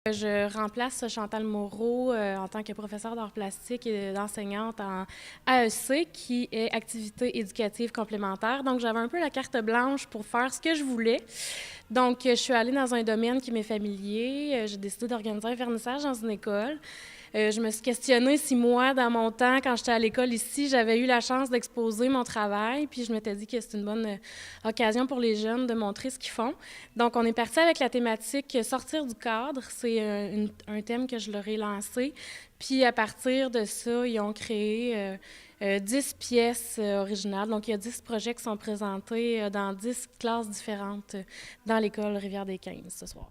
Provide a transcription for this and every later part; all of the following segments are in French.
Je remplace Chantal Moreau en tant que professeure d'art plastique et d'enseignante en AEC, qui est activité éducative complémentaire. Donc, j'avais un peu la carte blanche pour faire ce que je voulais. Donc, je suis allée dans un domaine qui m'est familier. J'ai décidé d'organiser un vernissage dans une école. Je me suis questionnée si moi, dans mon temps, quand j'étais à l'école ici, j'avais eu la chance d'exposer mon travail. Puis je m'étais dit que c'est une bonne occasion pour les jeunes de montrer ce qu'ils font. Donc, on est parti avec la thématique Sortir du cadre. C'est un thème que je leur ai lancé. Puis à partir de ça, ils ont créé 10 pièces originales. Donc, il y a 10 projets qui sont présentés dans 10 classes différentes dans l'école Rivière-des-15 ce soir.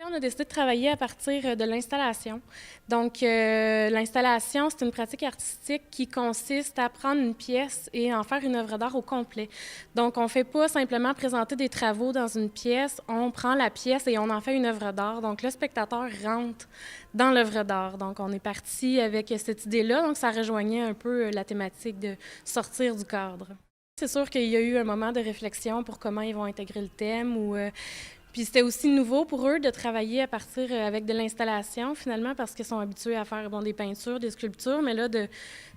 On a décidé de travailler à partir de l'installation. Donc, l'installation, c'est une pratique artistique qui consiste à prendre une pièce et en faire une œuvre d'art au complet. Donc, on ne fait pas simplement présenter des travaux dans une pièce, on prend la pièce et on en fait une œuvre d'art. Donc, le spectateur rentre dans l'œuvre d'art. Donc, on est parti avec cette idée-là. Donc, ça rejoignait un peu la thématique de sortir du cadre. C'est sûr qu'il y a eu un moment de réflexion pour comment ils vont intégrer le thème ou puis c'était aussi nouveau pour eux de travailler à partir avec de l'installation, finalement, parce qu'ils sont habitués à faire des peintures, des sculptures, mais là, de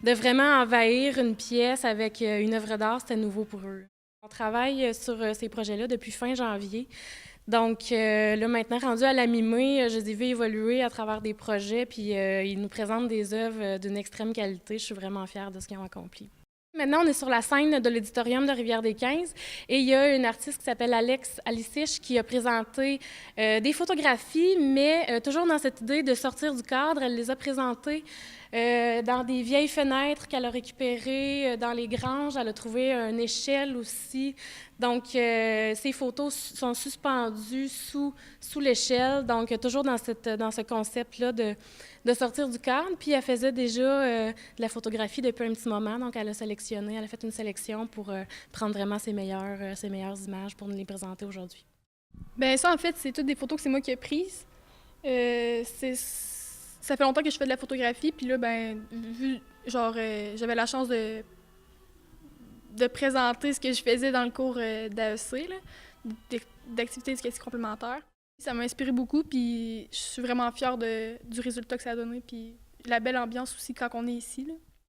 vraiment envahir une pièce avec une œuvre d'art, c'était nouveau pour eux. On travaille sur ces projets-là depuis fin janvier. Donc, là, maintenant, rendu à la mi-mai, je les ai vus évoluer à travers des projets, puis ils nous présentent des œuvres d'une extrême qualité. Je suis vraiment fière de ce qu'ils ont accompli. Maintenant, on est sur la scène de l'auditorium de Rivière-des-15 et il y a une artiste qui s'appelle Alex Aliciche qui a présenté des photographies, mais toujours dans cette idée de sortir du cadre. Elle les a présentées dans des vieilles fenêtres qu'elle a récupérées dans les granges. Elle a trouvé une échelle aussi. Donc, ces photos sont suspendues sous l'échelle, donc toujours dans ce concept-là de sortir du cadre. Puis, elle faisait déjà de la photographie depuis un petit moment, donc elle a fait une sélection pour prendre vraiment ses meilleures images pour nous les présenter aujourd'hui. Ben ça, en fait, c'est toutes des photos que c'est moi qui ai prises. Ça fait longtemps que je fais de la photographie, puis là, ben, j'avais la chance de présenter ce que je faisais dans le cours d'AEC, d'activité éducative complémentaire. Ça m'a inspiré beaucoup, puis je suis vraiment fière du résultat que ça a donné, puis la belle ambiance aussi quand on est ici, là.